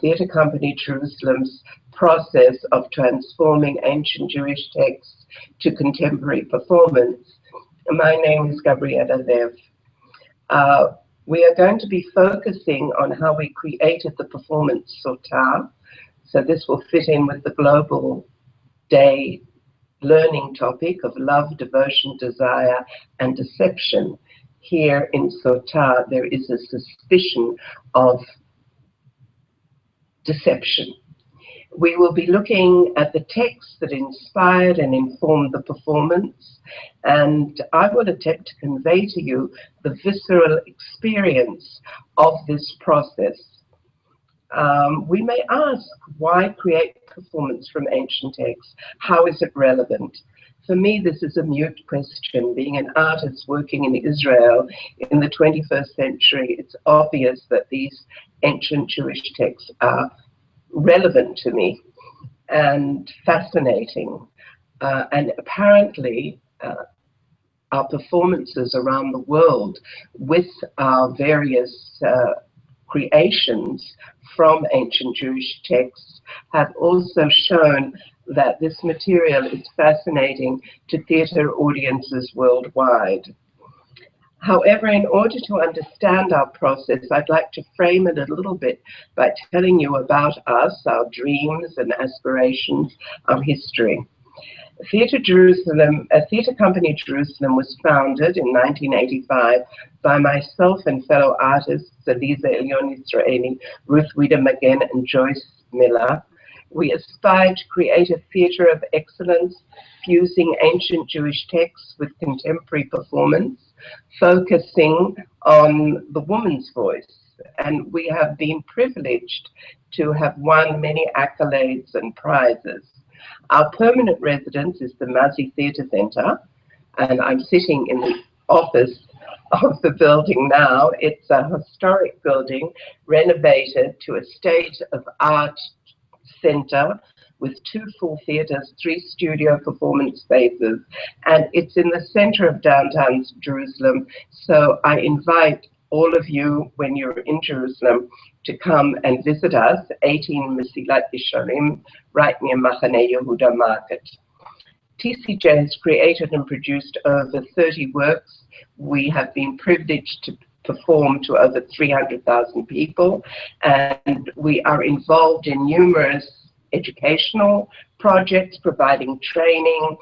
theatre company Jerusalem's process of transforming ancient Jewish texts to contemporary performance. My name is Gabriella Lev. We are going to be focusing on how we created the performance Sota. So this will fit in with the Global Day learning topic of love, devotion, desire, and deception. Here in Sota, there is a suspicion of deception. We will be looking at the texts that inspired and informed the performance, and I will attempt to convey to you the visceral experience of this process. We may ask, why create performance from ancient texts? How is it relevant? For me, this is a mute question. Being an artist working in Israel in the 21st century, it's obvious that these ancient Jewish texts are relevant to me and fascinating. And apparently, our performances around the world with our various creations from ancient Jewish texts have also shown that this material is fascinating to theatre audiences worldwide. However, in order to understand our process, I'd like to frame it a little bit by telling you about us, our dreams and aspirations, our history. Theatre Company Jerusalem was founded in 1985 by myself and fellow artists Eliza Elion Israeli, Ruth Wieder-Magen, and Joyce Miller. We aspired to create a theatre of excellence, fusing ancient Jewish texts with contemporary performance, focusing on the woman's voice. And we have been privileged to have won many accolades and prizes. Our permanent residence is the Mazi Theatre Centre, and I'm sitting in the office of the building now. It's a historic building renovated to a state-of-art centre with 2 full theatres, 3 studio performance spaces, and it's in the centre of downtown Jerusalem. So I invite all of you, when you're in Jerusalem, to come and visit us, 18 Mesilat Yesharim, right near Machane Yehuda Market. TCJ has created and produced over 30 works. We have been privileged to perform to over 300,000 people, and we are involved in numerous educational projects, providing training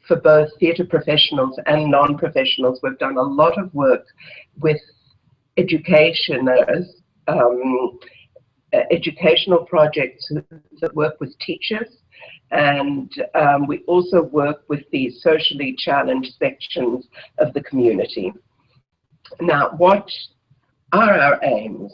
for both theatre professionals and non-professionals. We've done a lot of work with educationers, educational projects that work with teachers, and we also work with the socially challenged sections of the community. Now, what are our aims?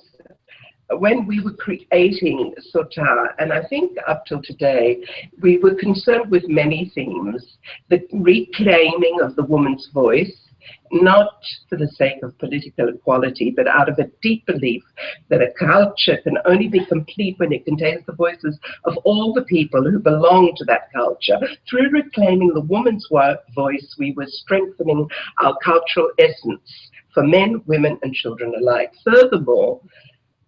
When we were creating Sota, and I think up till today, we were concerned with many themes: the reclaiming of the woman's voice, not for the sake of political equality, but out of a deep belief that a culture can only be complete when it contains the voices of all the people who belong to that culture. Through reclaiming the woman's voice, we were strengthening our cultural essence for men, women, and children alike. Furthermore,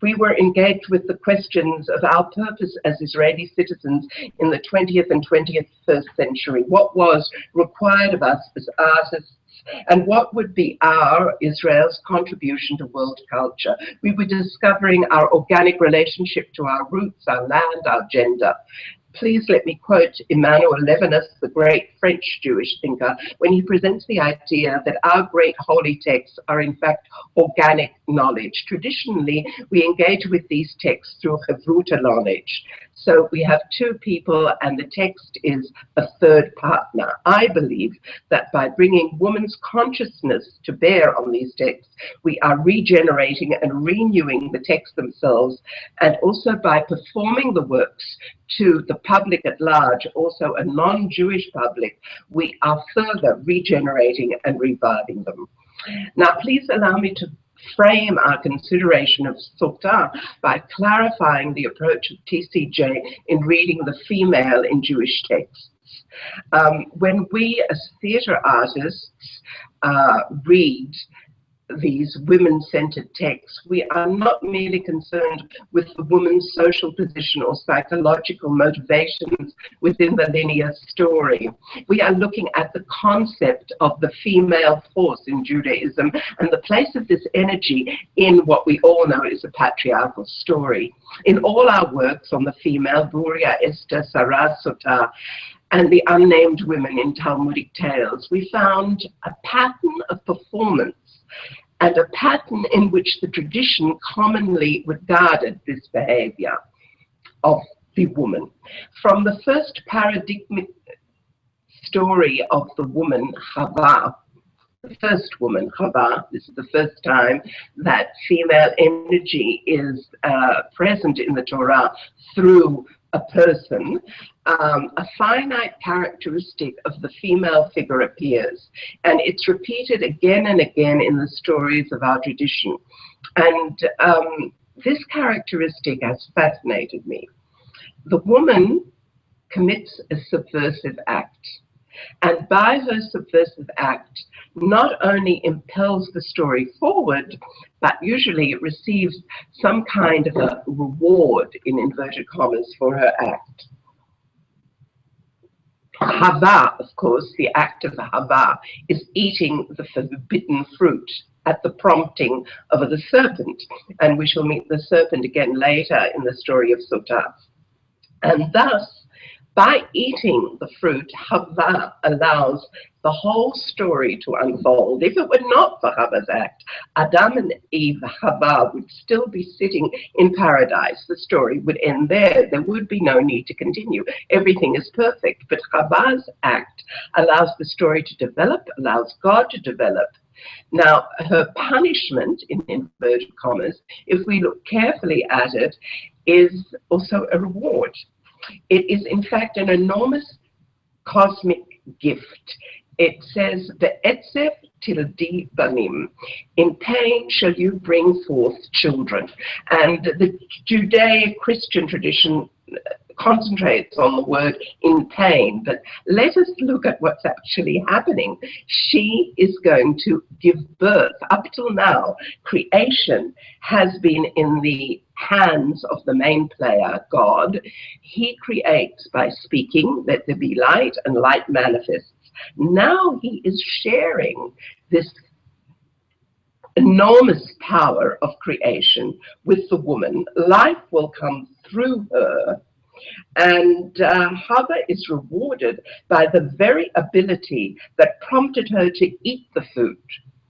we were engaged with the questions of our purpose as Israeli citizens in the 20th and 21st century. What was required of us as artists, and what would be Israel's contribution to world culture? We were discovering our organic relationship to our roots, our land, our gender. Please let me quote Emmanuel Levinas, the great French Jewish thinker, when he presents the idea that our great holy texts are in fact organic knowledge. Traditionally, we engage with these texts through Chavruta knowledge. So we have 2 people and the text is a third partner. I believe that by bringing woman's consciousness to bear on these texts, we are regenerating and renewing the texts themselves, and also by performing the works to the public at large, also a non-Jewish public, we are further regenerating and reviving them. Now, please allow me to frame our consideration of Sota by clarifying the approach of TCJ in reading the female in Jewish texts. When we as theatre artists read these women-centered texts, we are not merely concerned with the woman's social position or psychological motivations within the linear story. We are looking at the concept of the female force in Judaism and the place of this energy in what we all know is a patriarchal story. In all our works on the female, Buria, Esther, Sarah, Sota, and the unnamed women in Talmudic tales, we found a pattern of performance and a pattern in which the tradition commonly regarded this behavior of the woman. From the first paradigmic story of the woman, Chava, the first woman, Chava, this is the first time that female energy is present in the Torah through a person, a finite characteristic of the female figure appears, and it's repeated again and again in the stories of our tradition. And this characteristic has fascinated me. The woman commits a subversive act, and by her subversive act, not only impels the story forward, but usually it receives some kind of a reward, in inverted commas, for her act. Hava, of course, the act of Hava, is eating the forbidden fruit at the prompting of the serpent, and we shall meet the serpent again later in the story of Sota. And thus, by eating the fruit, Hava allows the whole story to unfold. If it were not for Hava's act, Adam and Eve, Hava, would still be sitting in paradise. The story would end there. There would be no need to continue. Everything is perfect. But Hava's act allows the story to develop, allows God to develop. Now, her punishment, in inverted commas, if we look carefully at it, is also a reward. It is, in fact, an enormous cosmic gift. It says, "Ve'etzef tildi banim," in pain shall you bring forth children. And the Judeo-Christian tradition concentrates on the word in pain, but let us look at what's actually happening. She is going to give birth. Up till now, creation has been in the hands of the main player, God. He creates by speaking, "Let there be light," and light manifests. Now he is sharing this enormous power of creation with the woman. Life will come through her, and Hava is rewarded by the very ability that prompted her to eat the food,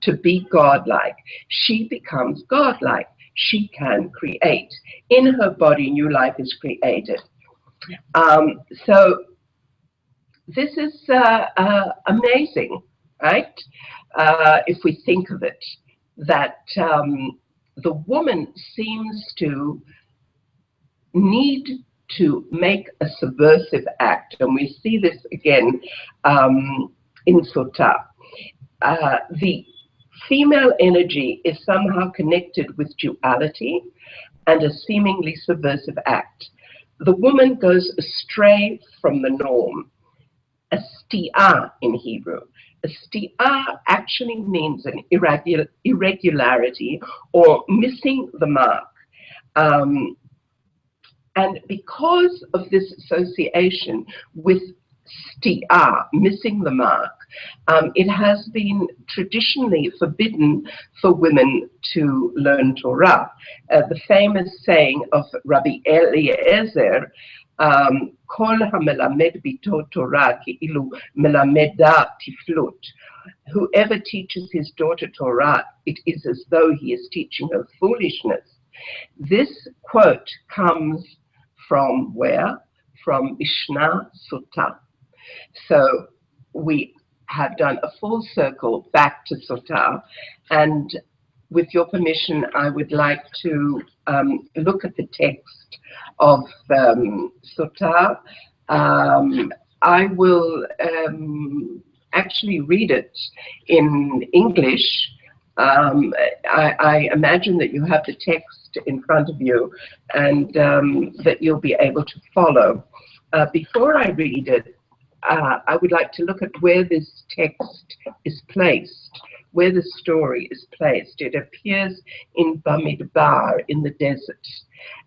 to be godlike. She becomes godlike. She can create. In her body, new life is created. So this is amazing, right? If we think of it, that the woman seems to need to make a subversive act, and we see this again in Sota. The female energy is somehow connected with duality and a seemingly subversive act. The woman goes astray from the norm. A stia in Hebrew. A stia actually means an irregularity or missing the mark. And because of this association with stia, missing the mark, it has been traditionally forbidden for women to learn Torah. The famous saying of Rabbi Eliezer, Kol hamelamed bito Torah ki'ilu melameda tiflut. Whoever teaches his daughter Torah, it is as though he is teaching her foolishness. This quote comes from where? From Mishnah Sota. So we have done a full circle back to Sota, and with your permission, I would like to look at the text of Sota. I will actually read it in English. I imagine that you have the text in front of you and that you'll be able to follow. Before I read it, I would like to look at where this text is placed where the story is placed. It appears in Bamidbar, in the desert.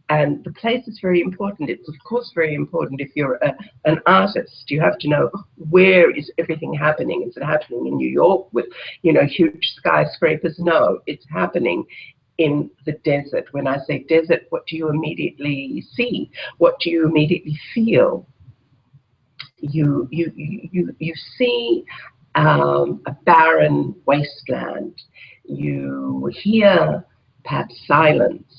And the place is very important. It's, of course, very important if you're an artist. You have to know, where is everything happening? Is it happening in New York with, huge skyscrapers? No, it's happening in the desert. When I say desert, what do you immediately see? What do you immediately feel? You see a barren wasteland. You hear perhaps silence.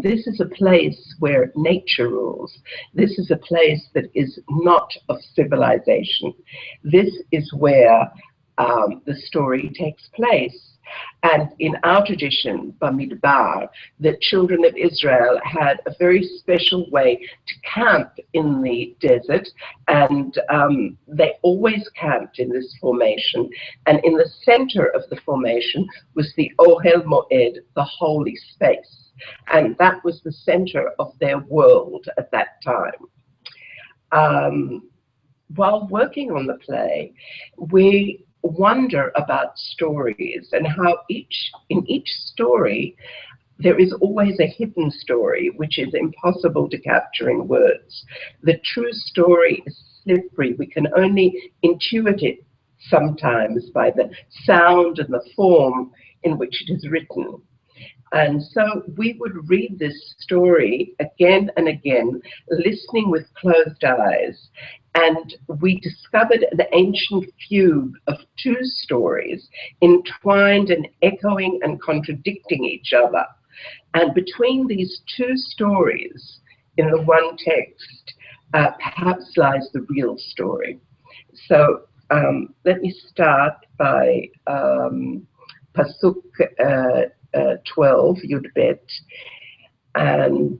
This is a place where nature rules. This is a place that is not of civilization. This is where the story takes place. And in our tradition, Bamidbar, the children of Israel had a very special way to camp in the desert, and they always camped in this formation. And in the center of the formation was the Ohel Moed, the holy space. And that was the center of their world at that time. While working on the play, we wonder about stories and how in each story there is always a hidden story which is impossible to capture in words. The true story is slippery. We can only intuit it sometimes by the sound and the form in which it is written. And so we would read this story again and again, listening with closed eyes. And we discovered an ancient fugue of two stories, entwined and echoing and contradicting each other. And between these two stories, in the one text, perhaps lies the real story. So let me start by Pasuk 12, Yud Bet. And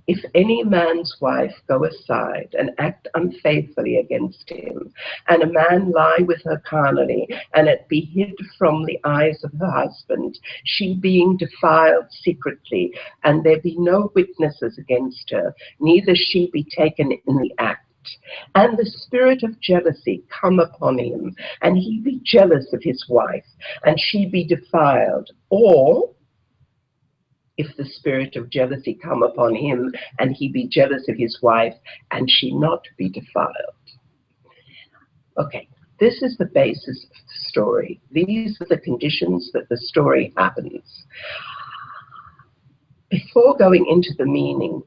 if any man's wife go aside and act unfaithfully against him, and a man lie with her carnally, and it be hid from the eyes of her husband, she being defiled secretly, and there be no witnesses against her, neither she be taken in the act, and the spirit of jealousy come upon him, and he be jealous of his wife, and she be defiled, or if the spirit of jealousy come upon him, and he be jealous of his wife, and she not be defiled. Okay, this is the basis of the story. These are the conditions that the story happens. Before going into the meaning,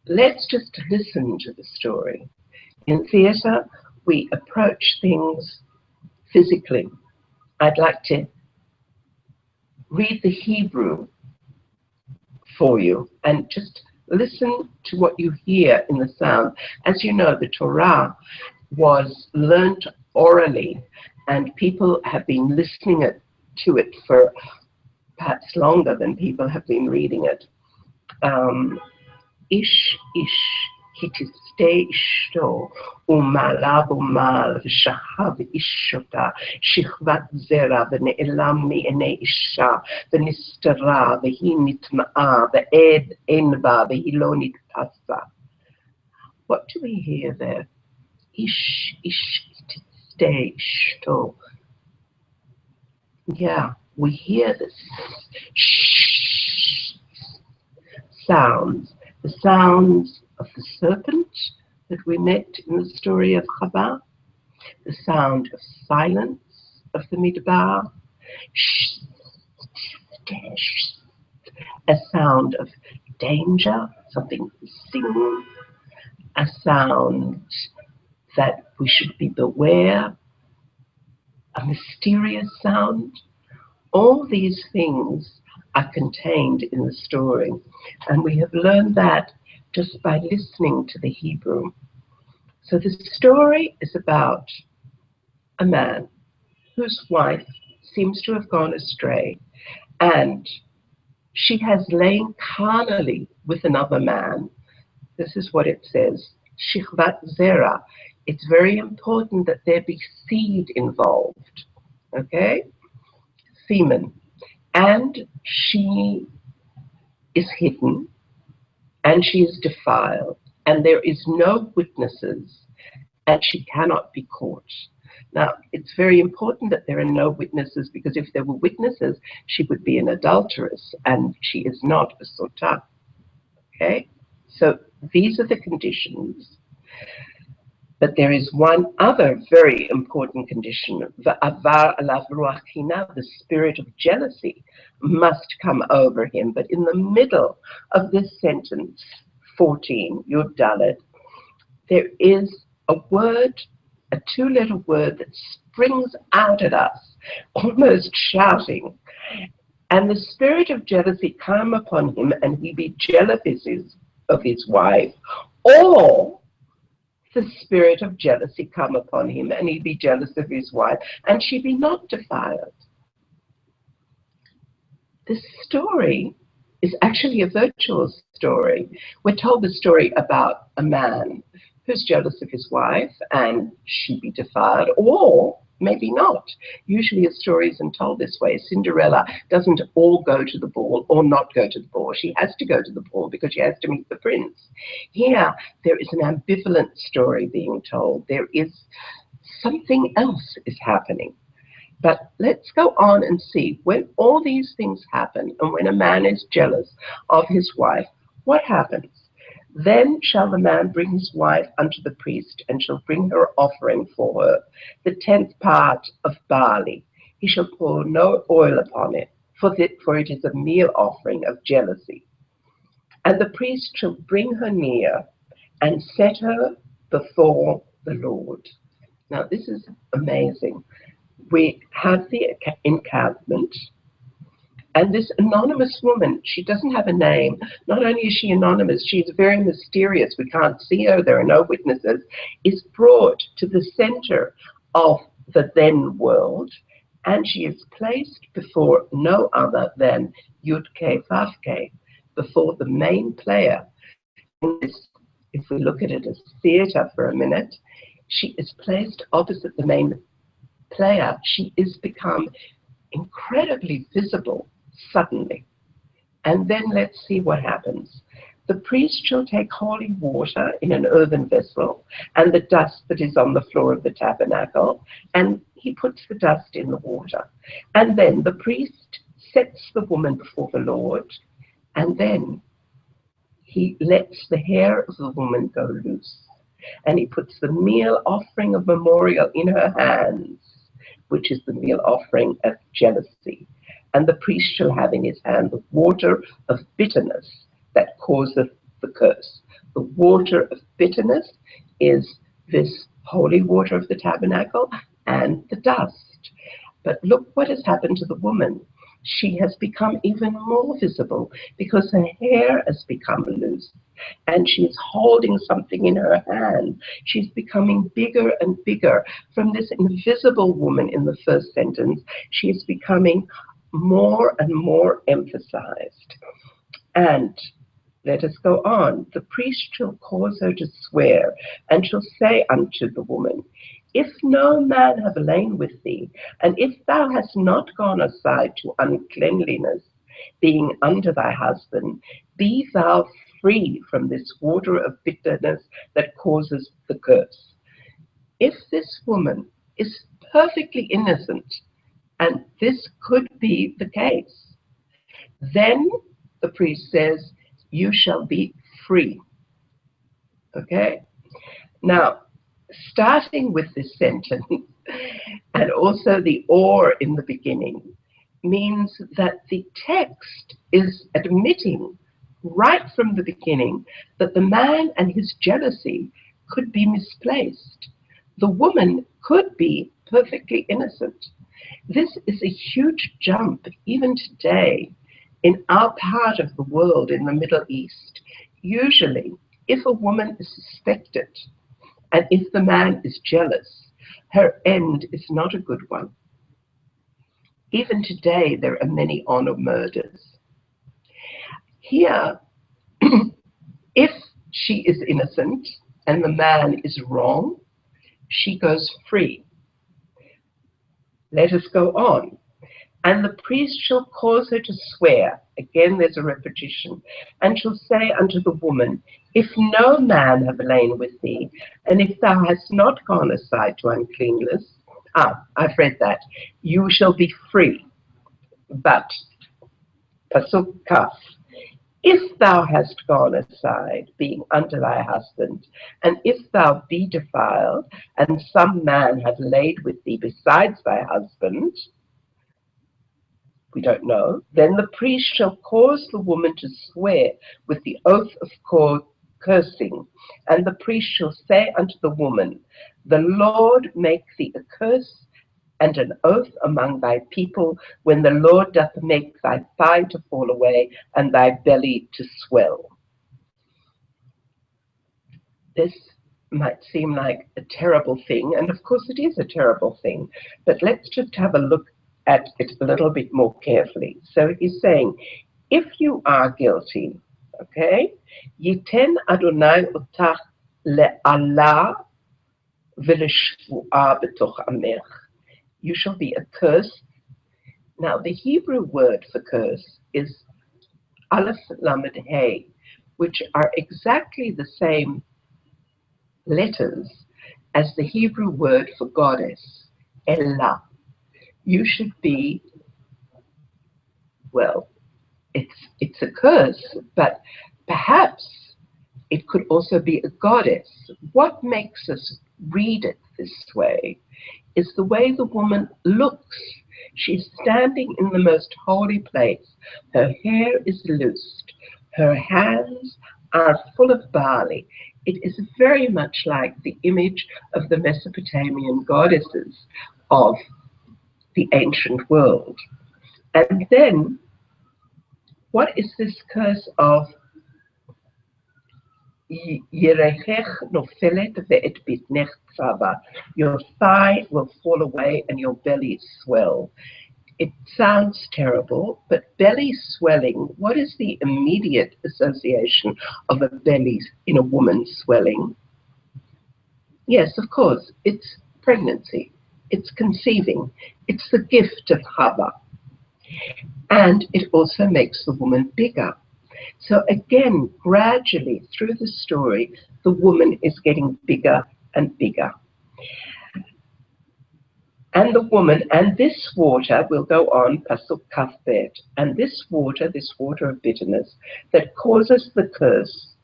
let's just listen to the story. In theater, we approach things physically. I'd like to read the Hebrew for you and just listen to what you hear in the sound. As you know, the Torah was learnt orally, and people have been listening to it for perhaps longer than people have been reading it. Ish hitiste ishto umala bumal v'shahav ishota shichvat zera v'ne'elam mi'enei isha v'nistara v'hi nitma'a v'ed enba v'hi lo nitpasa. What do we hear there? Ish hitiste ishto. Yeah, we hear this shh sounds. The sounds of the serpent that we met in the story of Chava, the sound of silence of the Midbar, a sound of danger, something hissing, a sound that we should be beware, a mysterious sound. All these things are contained in the story, and we have learned that just by listening to the Hebrew. So the story is about a man whose wife seems to have gone astray, and she has lain carnally with another man. This is what it says, Shichvat Zera. It's very important that there be seed involved, okay? Semen. And she is hidden, and she is defiled, and there is no witnesses, and she cannot be caught. Now, it's very important that there are no witnesses, because if there were witnesses, she would be an adulteress, and she is not a Sota. Okay? So these are the conditions. But there is one other very important condition. Va'avar alav ruach hina, the spirit of jealousy must come over him. But in the middle of this sentence, 14, Yud Dalet, there is a word, a two-letter word that springs out at us, almost shouting. And the spirit of jealousy come upon him, and he be jealous of his wife, or the spirit of jealousy come upon him, and he be jealous of his wife, and she be not defiled. This story is actually a virtual story. We're told the story about a man who's jealous of his wife, and she be defiled, or maybe not. Usually a story isn't told this way. Cinderella doesn't all go to the ball or not go to the ball. She has to go to the ball because she has to meet the prince. Here, there is an ambivalent story being told. There is something else is happening. But let's go on and see, when all these things happen, and when a man is jealous of his wife, what happens? Then shall the man bring his wife unto the priest, and shall bring her offering for her, the 10th part of barley. He shall pour no oil upon it, for it is a meal offering of jealousy. And the priest shall bring her near, and set her before the Lord. Now this is amazing. We have the encampment, and this anonymous woman, she doesn't have a name. Not only is she anonymous, she's very mysterious. We can't see her, there are no witnesses, is brought to the center of the then world, and she is placed before no other than Yud-Ke Vav-Ke, before the main player. If we look at it as theater for a minute, she is placed opposite the main player. She is become incredibly visible suddenly. And then let's see what happens. The priest shall take holy water in an earthen vessel, and the dust that is on the floor of the tabernacle, and he puts the dust in the water. And then the priest sets the woman before the Lord, and then he lets the hair of the woman go loose. And he puts the meal offering of memorial in her hands, which is the meal offering of jealousy. And the priest shall have in his hand the water of bitterness that causeth the curse. The water of bitterness is this holy water of the tabernacle and the dust. But look what has happened to the woman. She has become even more visible because her hair has become loose, and she's holding something in her hand. She's becoming bigger and bigger. From this invisible woman in the first sentence, she is becoming more and more emphasized. And let us go on. The priest shall cause her to swear, and shall say unto the woman, if no man have lain with thee, and if thou hast not gone aside to uncleanliness, being under thy husband, be thou free from this water of bitterness that causes the curse. If this woman is perfectly innocent, and this could be the case, then the priest says, you shall be free. Okay? Now, starting with this sentence, and also the or in the beginning, means that the text is admitting right from the beginning that the man and his jealousy could be misplaced. The woman could be perfectly innocent. This is a huge jump even today in our part of the world, in the Middle East. Usually, if a woman is suspected, and if the man is jealous, her end is not a good one. Even today, there are many honor murders. Here, if she is innocent and the man is wrong, she goes free. Let us go on. And the priest shall cause her to swear. Again, there's a repetition. And shall say unto the woman, if no man have lain with thee, and if thou hast not gone aside to uncleanness, I've read that. You shall be free, but, Pasuk Kaf, if thou hast gone aside, being unto thy husband, and if thou be defiled, and some man have laid with thee besides thy husband, we don't know, then the priest shall cause the woman to swear with the oath of cursing, and the priest shall say unto the woman, the Lord make thee a curse and an oath among thy people, when the Lord doth make thy thigh to fall away and thy belly to swell. This might seem like a terrible thing, and of course it is a terrible thing, but let's just have a look at it a little bit more carefully. So he's saying, if you are guilty, okay, Yiten Adonai otach le'ala v'leshvu'a b'toch amech. You shall be accursed. Now, the Hebrew word for curse is Aleph Lamed Hey, which are exactly the same letters as the Hebrew word for goddess, Ella. You should be, well, it's a curse, but perhaps it could also be a goddess. What makes us read it this way is the way the woman looks. She's standing in the most holy place. Her hair is loosed. Her hands are full of barley. It is very much like the image of the Mesopotamian goddesses of the ancient world. And then, what is this curse of Yerechech nofelet ve'et bitnech tzava? Your thigh will fall away and your belly swell. It sounds terrible, but belly swelling, what is the immediate association of a belly in a woman swelling? Yes, of course, it's pregnancy, it's conceiving, it's the gift of Hava. And it also makes the woman bigger. So again, gradually through the story, the woman is getting bigger and bigger. And the woman, and this water will go on, Pasuk Kafbet, and this water of bitterness that causes the curse,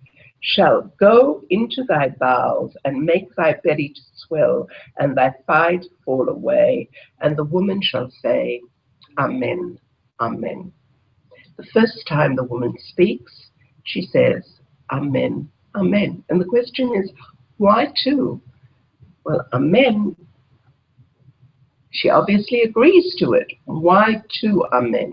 shall go into thy bowels and make thy belly to swell and thy thigh to fall away, and the woman shall say, Amen, Amen. The first time the woman speaks, she says, Amen, Amen. And the question is, why two? Well, Amen, she obviously agrees to it. Why two Amen?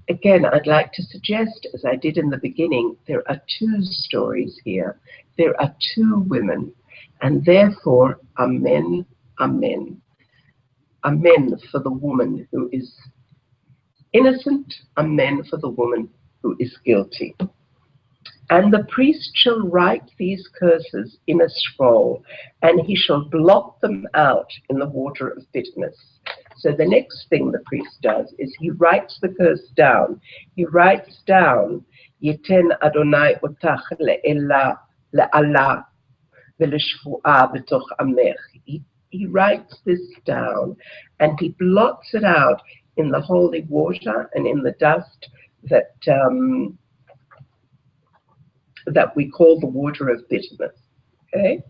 Again, I'd like to suggest, as I did in the beginning, there are two stories here. There are two women, and therefore, Amen, Amen. Amen for the woman who is innocent, Amen for the woman who is guilty. And the priest shall write these curses in a scroll, and he shall blot them out in the water of bitterness. So the next thing the priest does is he writes the curse down. He writes down, Yiten Adonai otach le'ala v'leshvu'a b'toch amech. He writes this down, and he blots it out in the holy water and in the dust that we call the water of bitterness. Okay?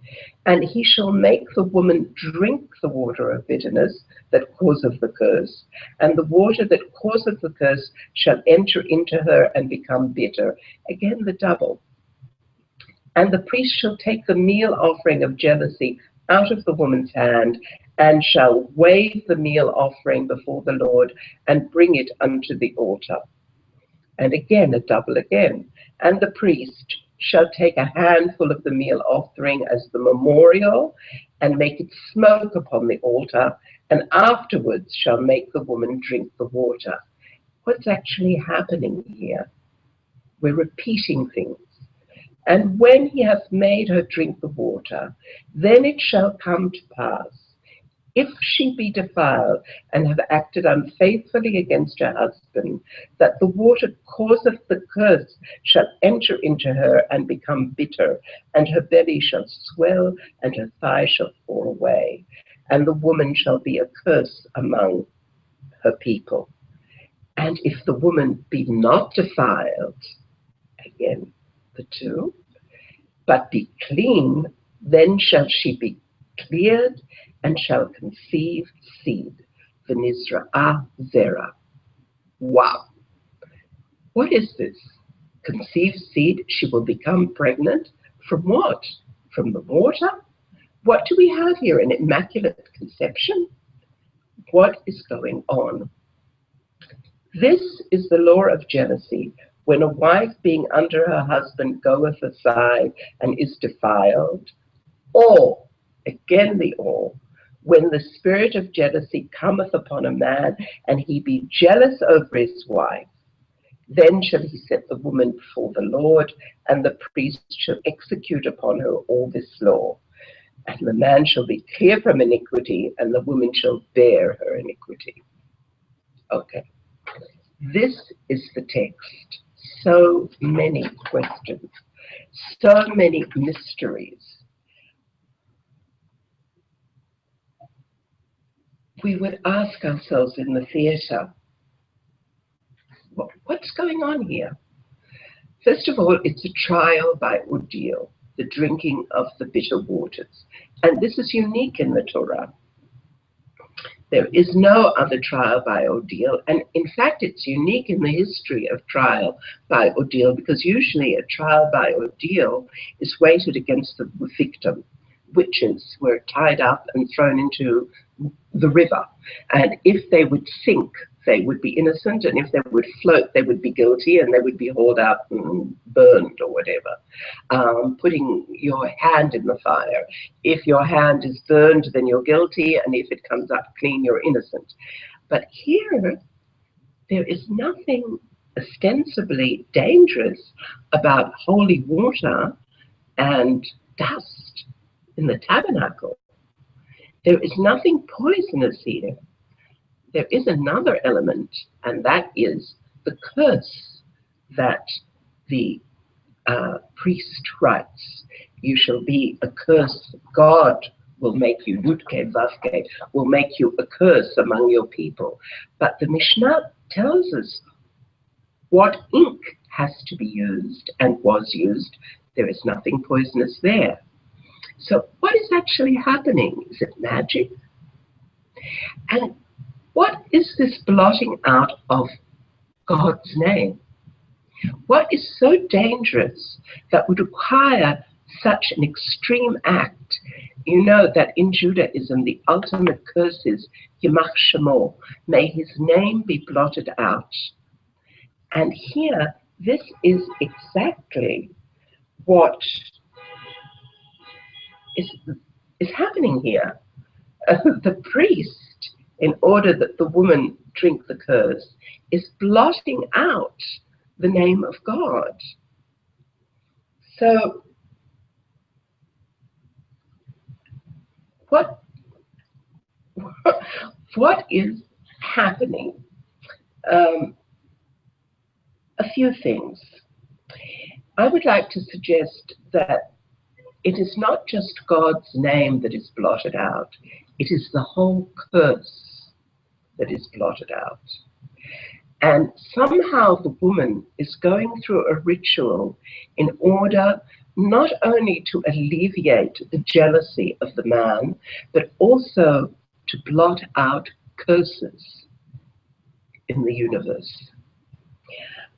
And he shall make the woman drink the water of bitterness that causeth the curse, and the water that causeth the curse shall enter into her and become bitter. Again, the double. And the priest shall take the meal offering of jealousy out of the woman's hand, and shall wave the meal offering before the Lord, and bring it unto the altar. And again, a double again. And the priest shall take a handful of the meal offering as the memorial, and make it smoke upon the altar, and afterwards shall make the woman drink the water. What's actually happening here? We're repeating things. And when he hath made her drink the water, then it shall come to pass, if she be defiled and have acted unfaithfully against her husband, that the water causeth the curse shall enter into her and become bitter, and her belly shall swell, and her thigh shall fall away. and the woman shall be a curse among her people. And if the woman be not defiled, again, the two, but be clean, then shall she be cleared and shall conceive seed. V'nizra'ah zera. Wow. What is this? Conceive seed, she will become pregnant. From what? From the water? What do we have here? An immaculate conception? What is going on? This is the law of jealousy. When a wife being under her husband goeth aside and is defiled, or, again the or, when the spirit of jealousy cometh upon a man and he be jealous over his wife, then shall he set the woman before the Lord, and the priest shall execute upon her all this law. And the man shall be clear from iniquity, and the woman shall bear her iniquity. Okay. This is the text. So many questions, so many mysteries. We would ask ourselves in the theatre, what's going on here? First of all, it's a trial by ordeal, the drinking of the bitter waters. And this is unique in the Torah. There is no other trial by ordeal, and in fact it's unique in the history of trial by ordeal, because usually a trial by ordeal is weighted against the victim. Witches were tied up and thrown into the river, and if they would sink, they would be innocent, and if they would float, they would be guilty, and they would be hauled out and burned or whatever. Putting your hand in the fire. If your hand is burned, then you're guilty, and if it comes up clean, you're innocent. But here, there is nothing ostensibly dangerous about holy water and dust in the tabernacle. There is nothing poisonous here. There is another element, and that is the curse that the priest writes. You shall be a curse. God will make you, Yudke Vavke, will make you a curse among your people. But the Mishnah tells us what ink has to be used and was used. There is nothing poisonous there. So what is actually happening? Is it magic? And what is this blotting out of God's name? What is so dangerous that would require such an extreme act? You know that in Judaism, the ultimate curse is Yimach Shemo, may his name be blotted out. And here, this is exactly what is happening here. The priest, in order that the woman drink the curse, is blotting out the name of God. So, what is happening? A few things. I would like to suggest that it is not just God's name that is blotted out, it is the whole curse that is blotted out. And somehow the woman is going through a ritual in order not only to alleviate the jealousy of the man, but also to blot out curses in the universe.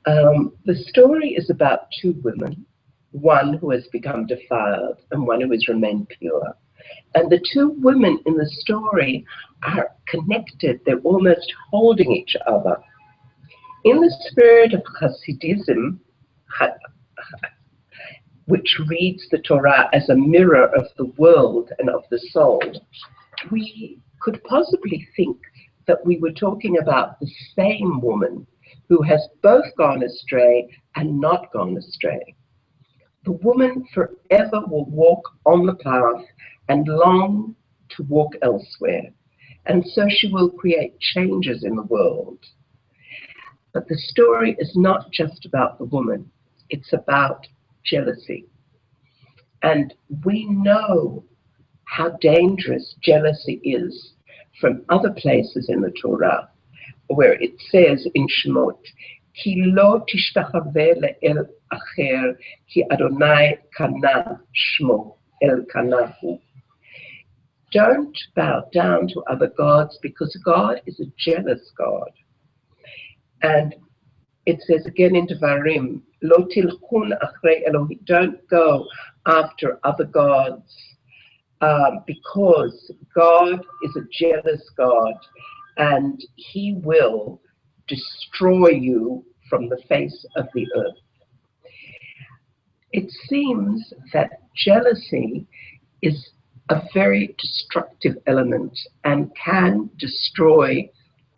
The story is about two women, one who has become defiled and one who has remained pure. And the two women in the story are connected. They're almost holding each other. In the spirit of Hasidism, which reads the Torah as a mirror of the world and of the soul, we could possibly think that we were talking about the same woman who has both gone astray and not gone astray. The woman forever will walk on the path and long to walk elsewhere, and so she will create changes in the world. But the story is not just about the woman, it's about jealousy. And we know how dangerous jealousy is from other places in the Torah, where it says in Shemot, Ki lo tishtachaveh le'el acher, ki Adonai kana shmo el kanahu. Don't bow down to other gods, because God is a jealous God. And it says again in Devarim, Lo tilchun achrei Elohim, don't go after other gods, because God is a jealous God, and He will destroy you from the face of the earth. It seems that jealousy is a very destructive element and can destroy,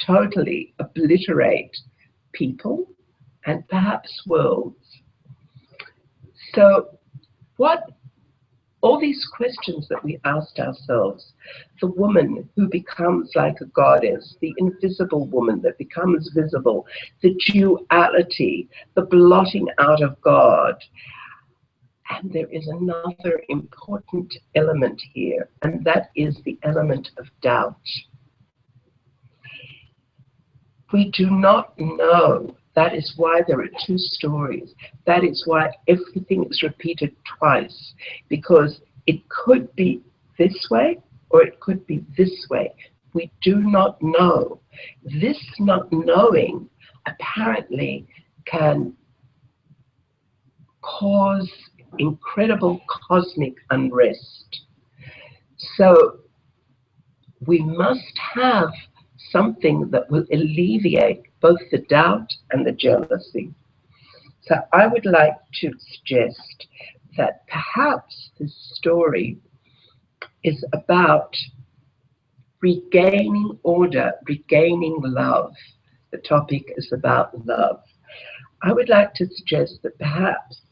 totally obliterate people and perhaps worlds. So what all these questions that we asked ourselves, the woman who becomes like a goddess, the invisible woman that becomes visible, the duality, the blotting out of God. And there is another important element here, and that is the element of doubt. We do not know. That is why there are two stories. That is why everything is repeated twice, because it could be this way or it could be this way. We do not know. This not knowing apparently can cause incredible cosmic unrest. So we must have something that will alleviate both the doubt and the jealousy. So I would like to suggest that perhaps this story is about regaining order, regaining love. The topic is about love. I would like to suggest that perhaps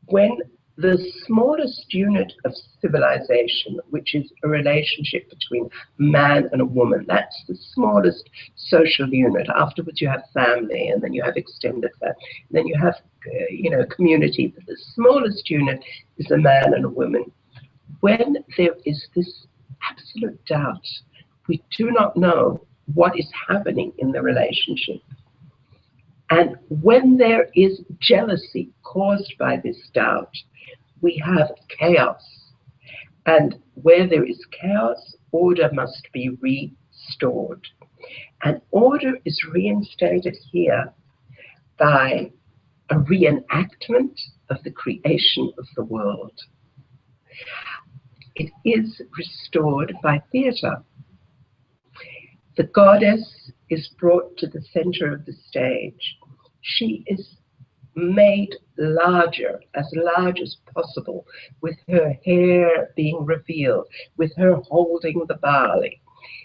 when the smallest unit of civilization, which is a relationship between a man and a woman, that's the smallest social unit. Afterwards you have family, and then you have extended family, and then you have community. But the smallest unit is a man and a woman. When there is this absolute doubt, we do not know what is happening in the relationship. And when there is jealousy caused by this doubt, we have chaos. And where there is chaos, order must be restored. And order is reinstated here by a reenactment of the creation of the world. It is restored by theater. The goddess is brought to the center of the stage. She is made larger as possible, with her hair being revealed, with her holding the barley.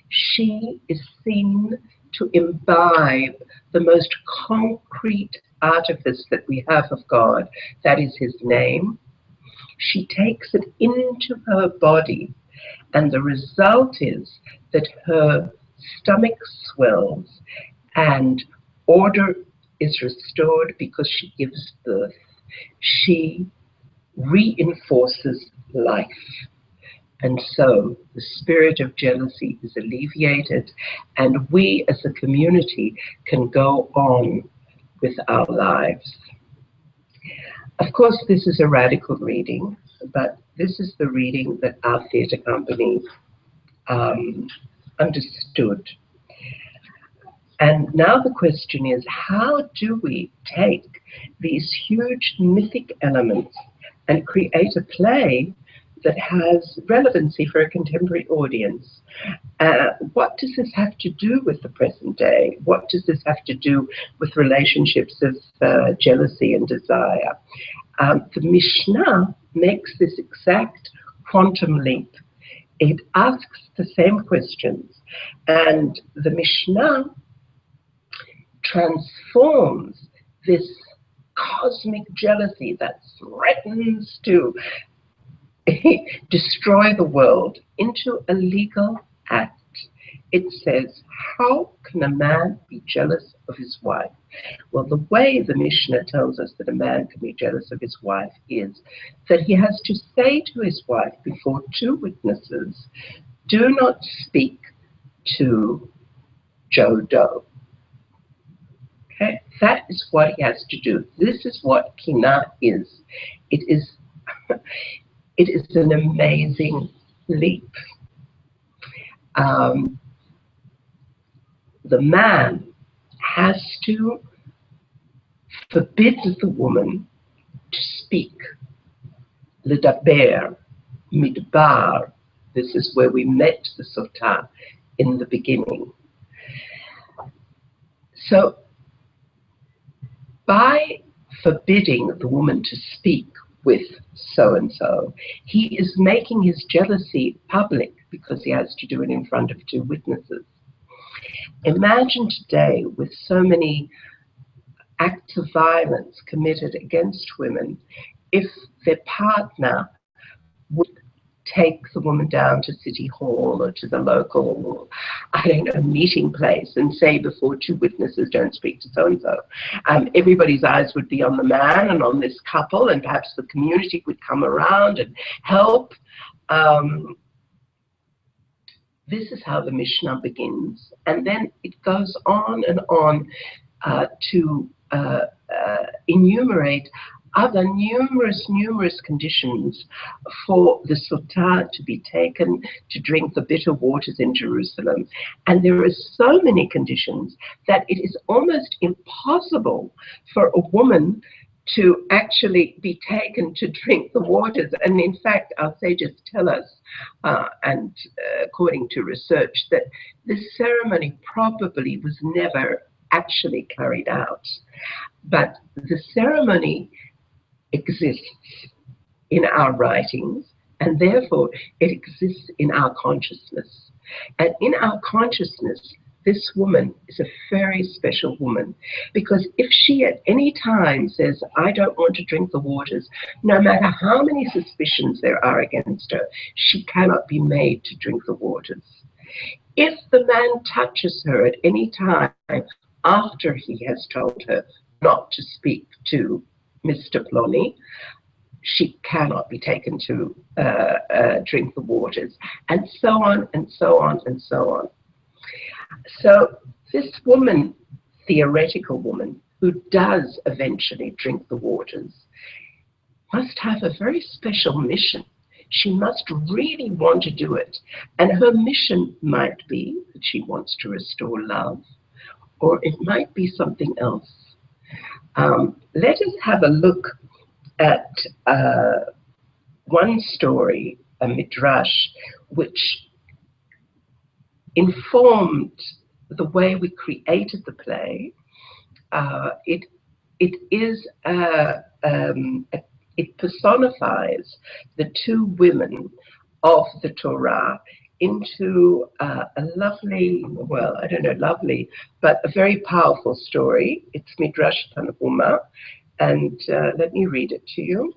She is seen to imbibe the most concrete artifice that we have of God, that is His name. She takes it into her body, and the result is that her stomach swells and order is restored because she gives birth. She reinforces life. And so the spirit of jealousy is alleviated, and we as a community can go on with our lives. Of course, this is a radical reading, but this is the reading that our theatre company understood. And now the question is, how do we take these huge mythic elements and create a play that has relevancy for a contemporary audience? What does this have to do with the present day? What does this have to do with relationships of jealousy and desire? The Mishnah makes this exact quantum leap. It asks the same questions, and the Mishnah transforms this cosmic jealousy that threatens to destroy the world into a legal act. It says, how can a man be jealous of his wife? Well, the way the Mishnah tells us that a man can be jealous of his wife is that he has to say to his wife before two witnesses, do not speak to Joe Doe. Okay? That is what he has to do. This is what Kina is. It is, it is an amazing leap. The man has to forbid the woman to speak. Ledaber, midbar. This is where we met the Sota in the beginning. So, by forbidding the woman to speak with so-and-so, he is making his jealousy public because he has to do it in front of two witnesses. Imagine today with so many acts of violence committed against women, if their partner would take the woman down to City Hall or to the local, I don't know, meeting place and say before two witnesses, don't speak to so-and-so. Everybody's eyes would be on the man and on this couple, and perhaps the community would come around and help. This is how the Mishnah begins. And then it goes on and on to enumerate other numerous conditions for the Sota to be taken to drink the bitter waters in Jerusalem. And there are so many conditions that it is almost impossible for a woman to actually be taken to drink the waters. And in fact, our sages tell us, according to research, that this ceremony probably was never actually carried out. But the ceremony exists in our writings, and therefore it exists in our consciousness. And in our consciousness, this woman is a very special woman, because if she at any time says, I don't want to drink the waters, no matter how many suspicions there are against her, she cannot be made to drink the waters. If the man touches her at any time after he has told her not to speak to Mr. Plonny, she cannot be taken to drink the waters, and so on and so on and so on. So this woman, theoretical woman, who does eventually drink the waters, must have a very special mission. She must really want to do it. And her mission might be that she wants to restore love, or it might be something else. Let us have a look at one story, a midrash, which informed the way we created the play. It personifies the two women of the Torah into a lovely, well, I don't know, lovely, but a very powerful story. It's Midrash Tanhuma, and let me read it to you.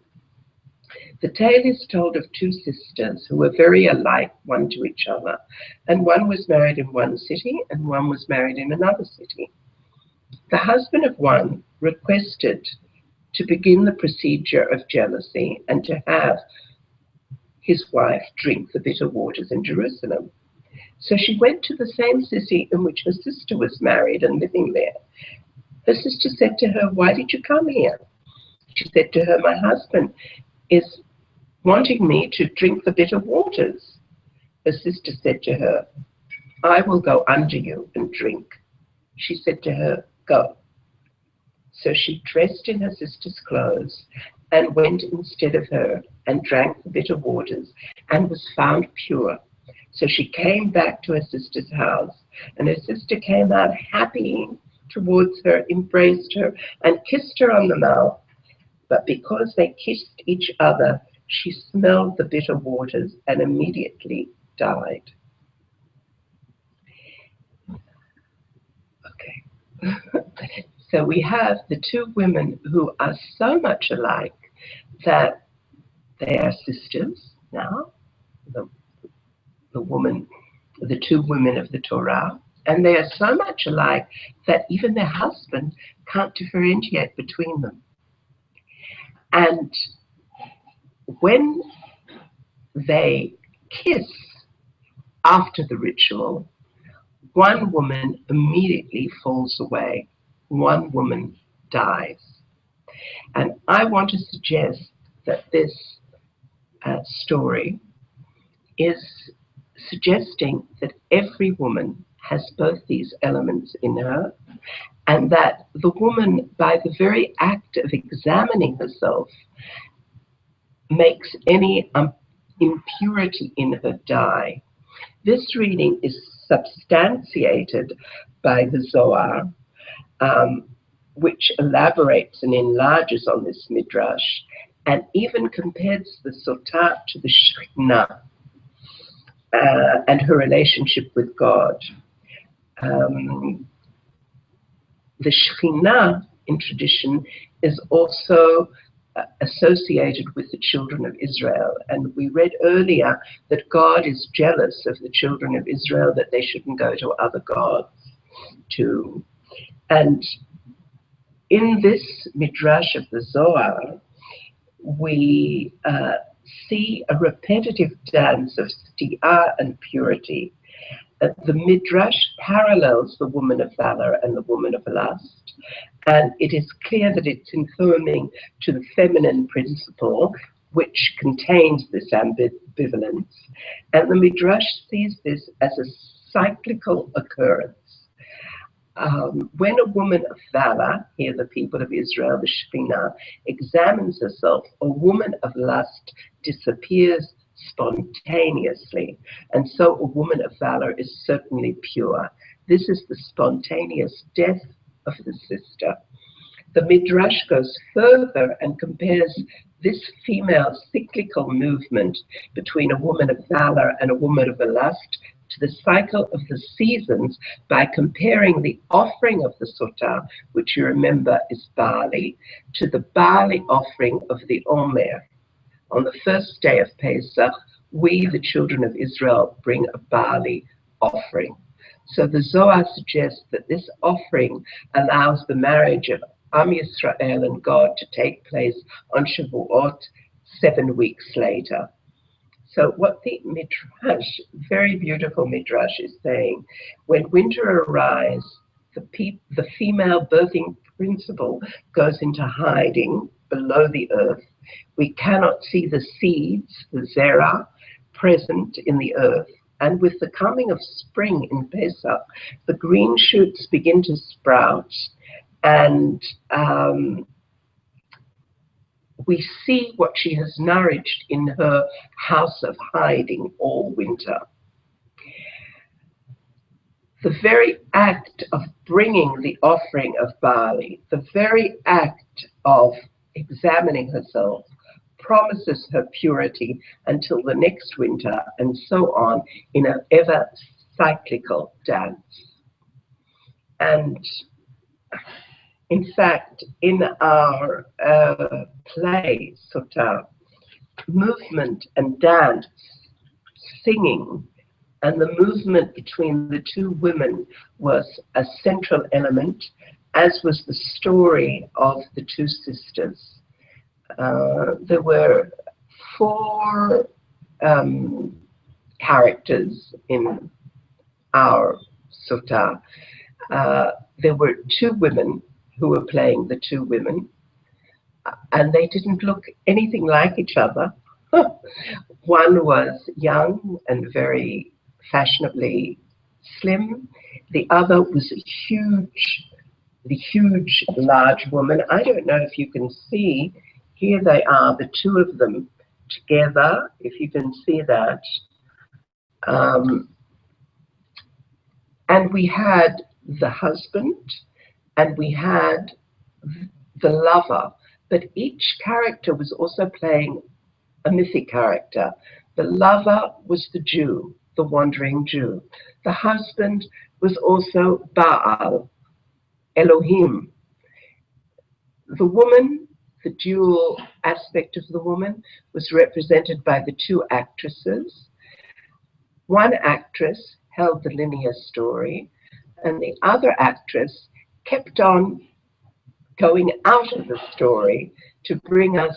The tale is told of two sisters who were very alike one to each other, and one was married in one city and one was married in another city. The husband of one requested to begin the procedure of jealousy and to have his wife drink the bitter waters in Jerusalem. So she went to the same city in which her sister was married and living there. Her sister said to her, "Why did you come here?" She said to her, "My husband is wanting me to drink the bitter waters." Her sister said to her, "I will go under you and drink." She said to her, "Go." So she dressed in her sister's clothes and went instead of her and drank the bitter waters and was found pure. So she came back to her sister's house, and her sister came out happy towards her, embraced her, and kissed her on the mouth. But because they kissed each other, she smelled the bitter waters and immediately died. Okay. So we have the two women who are so much alike that they are sisters now, the two women of the Torah, And they are so much alike that even their husband can't differentiate between them. And when they kiss after the ritual, one woman immediately falls away. One woman dies. And I want to suggest that this story is suggesting that every woman has both these elements in her, and that the woman, by the very act of examining herself, makes any impurity in her die. This reading is substantiated by the Zohar, which elaborates and enlarges on this midrash, and even compares the Sota to the Shekhinah and her relationship with God. The Shekhinah in tradition is also associated with the children of Israel. And we read earlier that God is jealous of the children of Israel, that they shouldn't go to other gods too. And in this midrash of the Zohar, we see a repetitive dance of stiyah and purity. The midrash parallels the woman of valor and the woman of lust, and it is clear that it's affirming to the feminine principle, which contains this ambivalence. And the midrash sees this as a cyclical occurrence. When a woman of valor, here the people of Israel, the Shekhinah, examines herself, a woman of lust disappears spontaneously, and so a woman of valor is certainly pure. This is the spontaneous death of the sister. The midrash goes further and compares this female cyclical movement between a woman of valor and a woman of lust to the cycle of the seasons by comparing the offering of the Sota, which you remember is barley, to the barley offering of the Omer. On the first day of Pesach, we, the children of Israel, bring a barley offering. So the Zohar suggests that this offering allows the marriage of Am Yisrael and God to take place on Shavuot 7 weeks later. So what the midrash, very beautiful midrash, is saying, when winter arrives, the female birthing principle goes into hiding below the earth. We cannot see the seeds, the zera, present in the earth. And with the coming of spring in Pesach, the green shoots begin to sprout, and we see what she has nourished in her house of hiding all winter. The very act of bringing the offering of barley, the very act of examining herself, promises her purity until the next winter, and so on, in an ever cyclical dance. And in fact, in our play, Sota, movement and dance, singing, and the movement between the two women was a central element, as was the story of the two sisters. There were 4 characters in our Sota. There were 2 women who were playing the 2 women, and they didn't look anything like each other. One was young and very fashionably slim. The other was the huge, large woman. I don't know if you can see. Here they are, the 2 of them together, if you can see that. And we had the husband, and we had the lover, but each character was also playing a mythic character. The lover was the Jew, the wandering Jew. The husband was also Baal, Elohim. The woman, the dual aspect of the woman, was represented by the 2 actresses. One actress held the linear story. and the other actress kept on going out of the story to bring us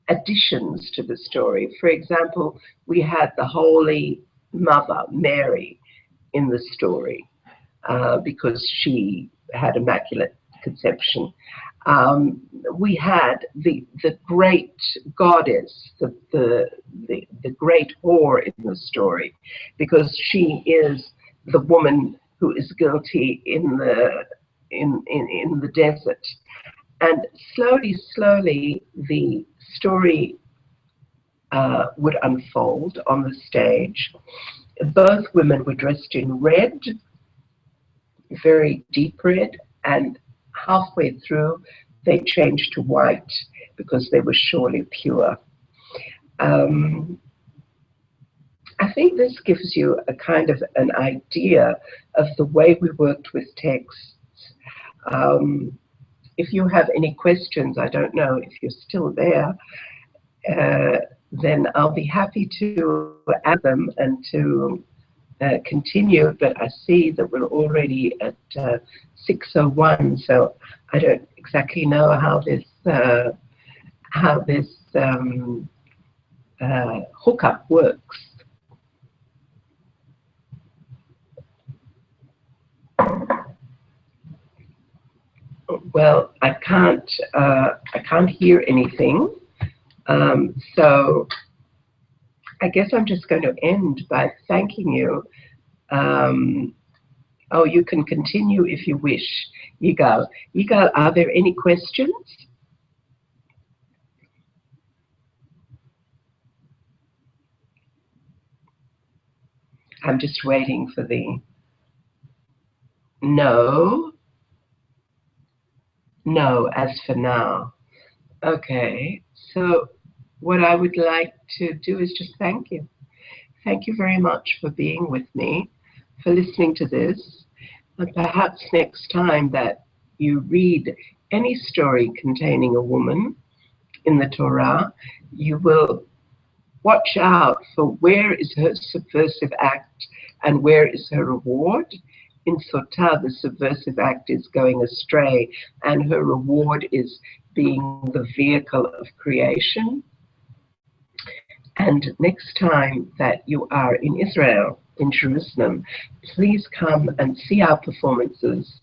additions to the story. For example, we had the Holy Mother, Mary, in the story because she had Immaculate Conception. We had the great goddess, the great whore in the story, because she is the woman who is guilty in the desert. And slowly, the story would unfold on the stage. Both women were dressed in red, very deep red, and halfway through they changed to white because they were surely pure. I think this gives you a kind of an idea of the way we worked with texts. If you have any questions, I don't know if you're still there, then I'll be happy to add them and to continue, but I see that we're already at 6:01, so I don't exactly know how this hookup works. Well, I can't hear anything, so I guess I'm just going to end by thanking you. Oh, you can continue if you wish. Yigal, are there any questions? I'm just waiting for the... No, as for now. Okay, so what I would like to do is just thank you. Thank you very much for being with me, for listening to this. And perhaps next time that you read any story containing a woman in the Torah, you will watch out for where is her subversive act and where is her reward. In Sota, the subversive act is going astray and her reward is being the vehicle of creation. And next time that you are in Israel, in Jerusalem, please come and see our performances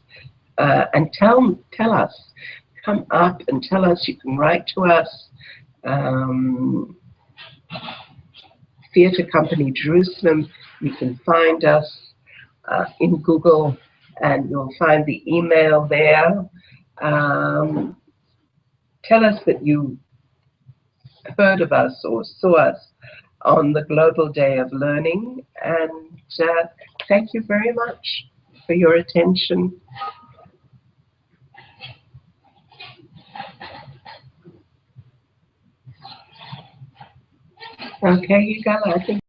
and tell us. Come up and tell us. You can write to us. Theatre Company Jerusalem. You can find us in Google, and you'll find the email there. Tell us that you heard of us or saw us on the Global Day of Learning, and thank you very much for your attention. Okay, you got it. I think